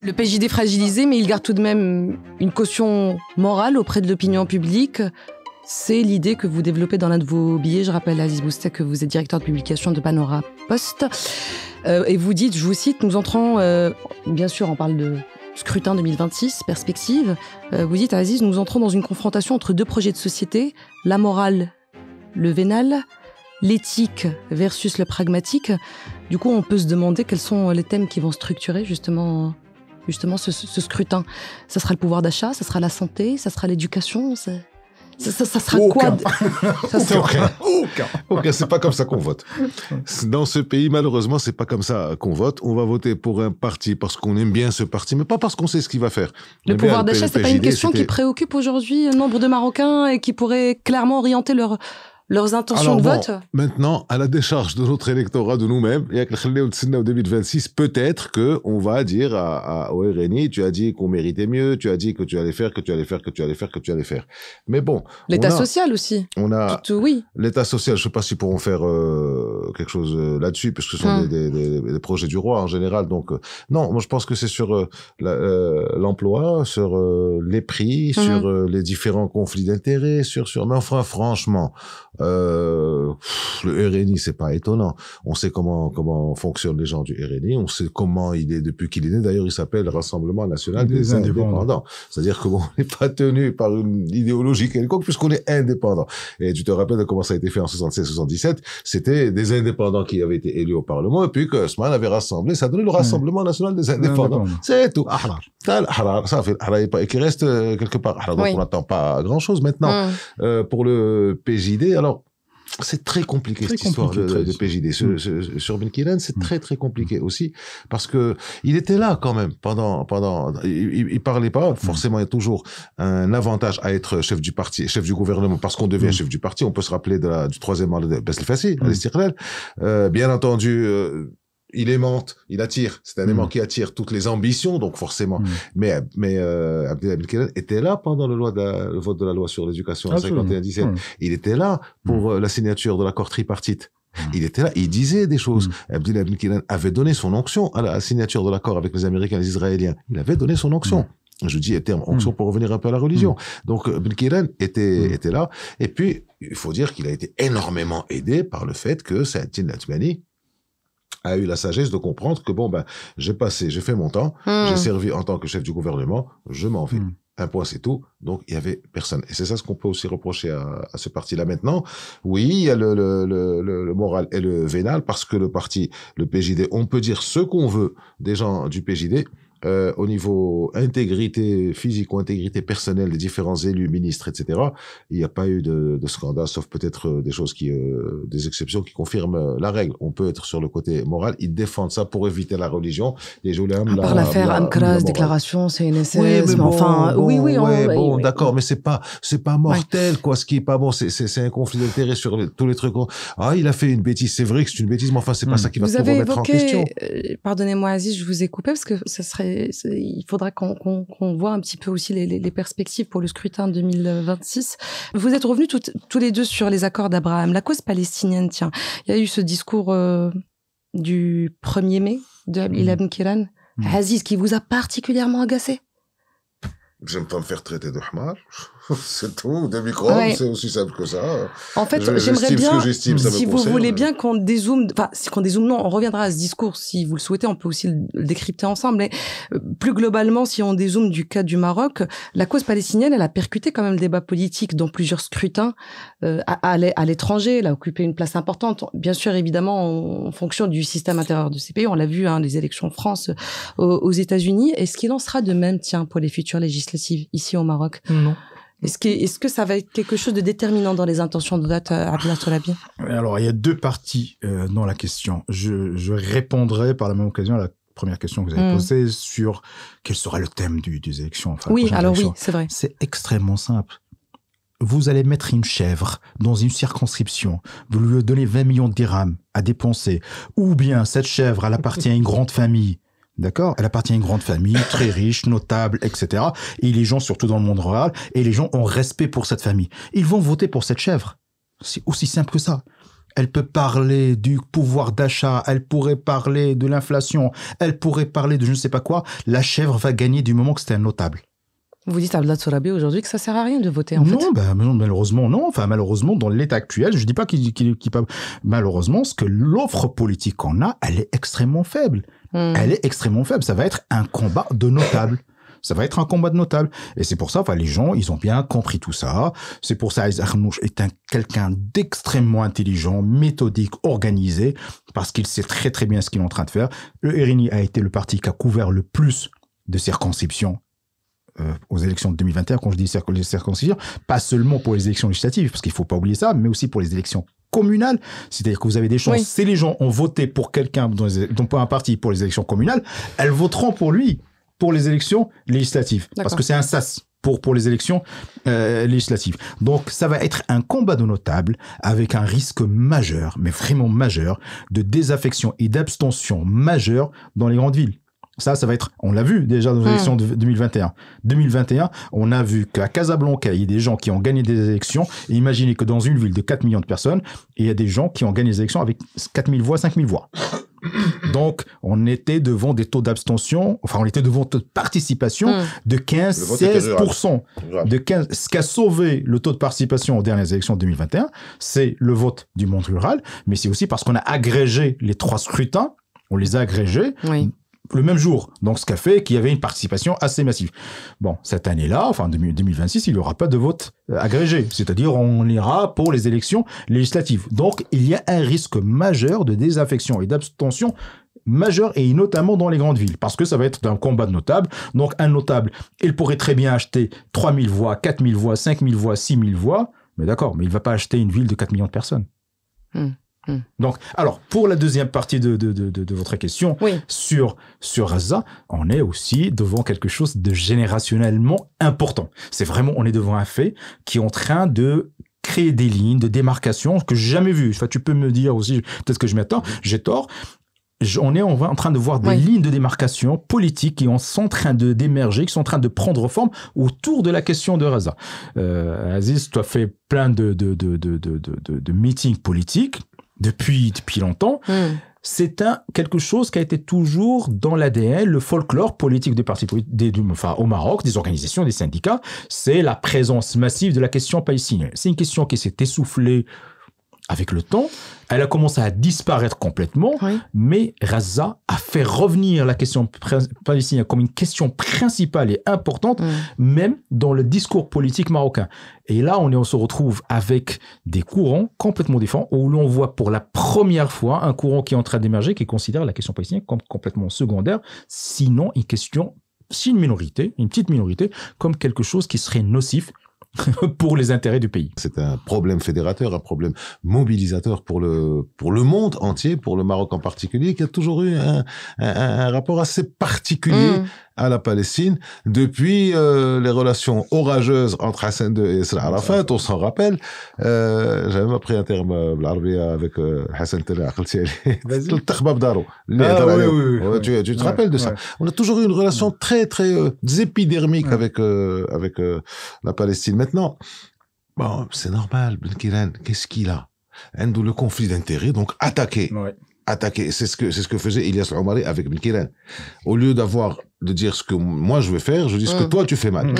Le PJD fragilisé, mais il garde tout de même une caution morale auprès de l'opinion publique. C'est l'idée que vous développez dans l'un de vos billets. Je rappelle, Aziz Boustek, que vous êtes directeur de publication de Panora Post. Et vous dites, je vous cite, nous entrons, bien sûr, on parle de scrutin 2026, perspective. Vous dites, Aziz, nous entrons dans une confrontation entre deux projets de société, la morale, le vénal, l'éthique versus le pragmatique. Du coup, on peut se demander quels sont les thèmes qui vont structurer justement ce scrutin. Ça sera le pouvoir d'achat, ça sera la santé, ça sera l'éducation, ça sera aucun. Quoi Aucun, c'est pas comme ça qu'on vote. Dans ce pays, malheureusement, c'est pas comme ça qu'on vote. On va voter pour un parti parce qu'on aime bien ce parti, mais pas parce qu'on sait ce qu'il va faire. Le pouvoir d'achat, c'est pas une question qui préoccupe aujourd'hui nombre de Marocains et qui pourrait clairement orienter leurs intentions de vote. Maintenant, à la décharge de notre électorat, de nous-mêmes, et avec le 2026, peut-être qu'on va dire au RNI, tu as dit qu'on méritait mieux, tu as dit que tu allais faire. Mais bon. L'État social aussi. Oui. L'État social, je sais pas s'ils pourront faire quelque chose là-dessus, puisque ce sont des projets du roi en général. Donc, non, moi je pense que c'est sur l'emploi, sur les prix, sur les différents conflits d'intérêts, mais enfin, franchement, le RNI, c'est pas étonnant. On sait comment fonctionnent les gens du RNI. On sait comment il est depuis qu'il est né. D'ailleurs, il s'appelle Rassemblement National des Indépendants. C'est-à-dire qu'on n'est pas tenu par une idéologie quelconque puisqu'on est indépendant. Et tu te rappelles de comment ça a été fait en 76-77. C'était des indépendants qui avaient été élus au Parlement et puis que Haussmann avait rassemblé. Ça donnait le Rassemblement National des Indépendants. C'est tout. Ça fait et qui reste quelque part. Donc on n'attend pas grand-chose maintenant. Pour le PJD, alors c'est très compliqué cette histoire de PJD. Sur Ben Keren, c'est très très compliqué aussi parce que il était là quand même pendant. Il parlait pas. Forcément, il y a toujours un avantage à être chef du parti, chef du gouvernement, parce qu'on devient chef du parti. On peut se rappeler du troisième mandat de Bess El-Fassi, à l'Istiqlal. Bien entendu. Il aimante, il attire. C'est un aimant qui attire toutes les ambitions, donc forcément. Mais Abdellah Ben Keren était là pendant le vote de la loi sur l'éducation en 51-17. Il était là pour la signature de l'accord tripartite. Il était là, il disait des choses. Abdellah Ben Keren avait donné son onction à la signature de l'accord avec les Américains et les Israéliens. Il avait donné son onction. Je dis terme onction pour revenir un peu à la religion. Donc Ben Keren était là. Et puis, il faut dire qu'il a été énormément aidé par le fait que Saadine Latmani a eu la sagesse de comprendre que j'ai fait mon temps, j'ai servi en tant que chef du gouvernement, je m'en vais. Un point, c'est tout. Donc, il y avait personne. Et c'est ça ce qu'on peut aussi reprocher à ce parti-là maintenant. Oui, il y a le moral et le vénal, parce que le PJD, on peut dire ce qu'on veut des gens du PJD, au niveau intégrité physique ou intégrité personnelle des différents élus, ministres, etc. Il n'y a pas eu de scandale, sauf peut-être des exceptions qui confirment la règle. On peut être sur le côté moral. Ils défendent ça pour éviter la religion. Par l'affaire Amkras, déclaration, CNSS, oui, d'accord, mais c'est pas mortel, quoi. Ce qui est pas bon, c'est un conflit d'intérêts sur tous les trucs. Il a fait une bêtise. C'est vrai que c'est une bêtise, mais enfin, c'est pas ça qui va tout remettre en question. Pardonnez-moi, Aziz, je vous ai coupé parce que il faudra qu'on voit un petit peu aussi les perspectives pour le scrutin 2026. Vous êtes revenus tous les deux sur les accords d'Abraham. La cause palestinienne, tiens, il y a eu ce discours du 1er mai de Abdellah Ben Keren. Aziz, qui vous a particulièrement agacé. J'aime pas me faire traiter de hamar. C'est tout, des microbes, c'est aussi simple que ça. En fait, j'aimerais bien, si vous voulez bien qu'on dézoome, non, on reviendra à ce discours, si vous le souhaitez, on peut aussi le décrypter ensemble, mais plus globalement, si on dézoome du cas du Maroc, la cause palestinienne, elle a percuté quand même le débat politique dans plusieurs scrutins à l'étranger, elle a occupé une place importante, bien sûr, évidemment, en fonction du système intérieur de ces pays, on l'a vu, les élections en France, aux États-Unis. Est-ce qu'il en sera de même, pour les futures législatives ici au Maroc? Non. Est-ce que ça va être quelque chose de déterminant dans les intentions de vote, Abdellah Tolabi? Alors, il y a deux parties dans la question. Je répondrai par la même occasion à la première question que vous avez posée sur quel sera le thème des élections. Enfin, oui, c'est vrai. C'est extrêmement simple. Vous allez mettre une chèvre dans une circonscription, vous lui donnez 20 millions de dirhams à dépenser, ou bien cette chèvre, elle appartient à une grande famille. D'accord? Elle appartient à une grande famille, très riche, notable, etc. Et les gens, surtout dans le monde rural, et les gens ont respect pour cette famille. Ils vont voter pour cette chèvre. C'est aussi simple que ça. elle peut parler du pouvoir d'achat, elle pourrait parler de l'inflation, elle pourrait parler de je ne sais pas quoi. La chèvre va gagner du moment que c'est un notable. Vous dites à Abdallah Sorabi aujourd'hui que ça sert à rien de voter, en fait. Non, malheureusement, non. Enfin, malheureusement, dans l'état actuel, je dis pas qu'il malheureusement, ce que l'offre politique qu'on a, elle est extrêmement faible. Elle est extrêmement faible. Ça va être un combat de notables. Ça va être un combat de notables. Et c'est pour ça, enfin, les gens, ils ont bien compris tout ça. C'est pour ça, Aziz Arnouch est quelqu'un d'extrêmement intelligent, méthodique, organisé, parce qu'il sait très, très bien ce qu'il est en train de faire. Le RNI a été le parti qui a couvert le plus de circonscriptions aux élections de 2021, quand je dis circonscription, pas seulement pour les élections législatives, parce qu'il faut pas oublier ça, mais aussi pour les élections communales. C'est-à-dire que vous avez des chances, si les gens ont voté pour quelqu'un, pour un parti pour les élections communales, elles voteront pour lui, pour les élections législatives. Parce que c'est un sas pour les élections législatives. Donc, ça va être un combat de notables avec un risque majeur, mais vraiment majeur, de désaffection et d'abstention majeure dans les grandes villes. Ça va être, on l'a vu déjà dans les élections de 2021. 2021, on a vu qu'à Casablanca, il y a des gens qui ont gagné des élections. Et imaginez que dans une ville de 4 millions de personnes, il y a des gens qui ont gagné des élections avec 4 000 voix, 5 000 voix. Donc, on était devant des taux d'abstention, enfin, on était devant taux de participation de 15-16%. Ce qui a sauvé le taux de participation aux dernières élections de 2021, c'est le vote du monde rural, mais c'est aussi parce qu'on a agrégé les 3 scrutins, on les a agrégés. Le même jour. Donc, ce qui a fait qu'il y avait une participation assez massive. Bon, cette année-là, enfin, 2026, il n'y aura pas de vote agrégé. C'est-à-dire, on ira pour les élections législatives. Donc, il y a un risque majeur de désaffection et d'abstention majeur, et notamment dans les grandes villes. Parce que ça va être un combat de notables. Donc, un notable, il pourrait très bien acheter 3 000 voix, 4 000 voix, 5 000 voix, 6 000 voix. Mais d'accord, mais il ne va pas acheter une ville de 4 millions de personnes. Donc, alors, pour la deuxième partie de votre question, sur Gaza, on est aussi devant quelque chose de générationnellement important. C'est vraiment, on est devant un fait qui est en train de créer des lignes de démarcation que j'ai jamais vues. Enfin, tu peux me dire aussi, peut-être que je m'attends, j'ai tort. On est en train de voir des lignes de démarcation politiques qui sont en train d'émerger, qui sont en train de prendre forme autour de la question de Gaza. Aziz, tu as fait plein de meetings politiques depuis longtemps. C'est quelque chose qui a été toujours dans l'ADN, le folklore politique des partis politiques, au Maroc, des organisations, des syndicats. C'est la présence massive de la question palestinienne. C'est une question qui s'est essoufflée avec le temps. Elle a commencé à disparaître complètement, mais Gaza a fait revenir la question palestinienne comme une question principale et importante, même dans le discours politique marocain. Et là, on se retrouve avec des courants complètement différents, où l'on voit pour la première fois un courant qui est en train d'émerger, qui considère la question palestinienne comme complètement secondaire, sinon une question, si une minorité, une petite minorité, comme quelque chose qui serait nocif pour les intérêts du pays. C'est un problème fédérateur, un problème mobilisateur pour le monde entier, pour le Maroc en particulier, qui a toujours eu un rapport assez particulier à la Palestine depuis les relations orageuses entre Hassan II et Yasser Arafat. On s'en rappelle. J'avais même appris un terme l'arabia avec Hassan II. Le takhbab daro. Tu te rappelles de ça? On a toujours eu une relation très très épidermique avec la Palestine. Maintenant, bon, c'est normal. Ben Kiran, qu'est-ce qu'il a? Le conflit d'intérêts, donc attaquer. C'est ce que faisait Ilyas Omari avec Ben Kiran. Au lieu de dire ce que moi je vais faire, je dis ce que toi tu fais mal.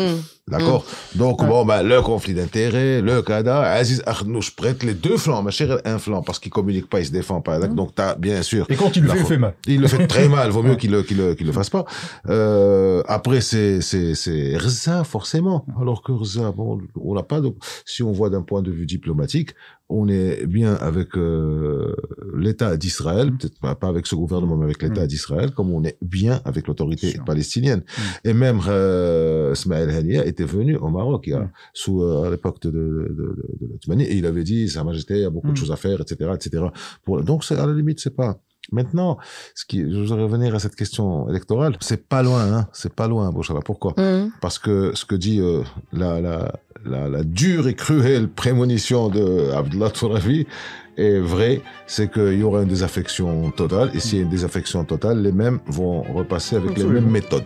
D'accord? Donc, le conflit d'intérêts, le Kada, Aziz Arnouch prête les deux flancs, ma chère, un flanc, parce qu'il communique pas, il se défend pas. Donc, t'as, bien sûr. Et quand il le fait mal. Il le fait très mal, vaut mieux qu'il le fasse pas. Après, c'est Gaza, forcément. Alors que Gaza, bon, on n'a pas si on voit d'un point de vue diplomatique, on est bien avec l'État d'Israël, peut-être pas avec ce gouvernement, mais avec l'État d'Israël, comme on est bien avec l'autorité palestinienne. Et même Ismaël Haniyeh était venu au Maroc à l'époque de l'Ottomanie, et il avait dit Sa Majesté, il y a beaucoup de choses à faire, etc., etc. Donc, à la limite, c'est pas. Maintenant, je voudrais revenir à cette question électorale. C'est pas loin, c'est pas loin, Bouchara. Pourquoi? Parce que ce que dit la dure et cruelle prémonition de Abdallah Tourabi est vrai, c'est qu'il y aura une désaffection totale, et s'il y a une désaffection totale, les mêmes vont repasser avec les mêmes méthodes.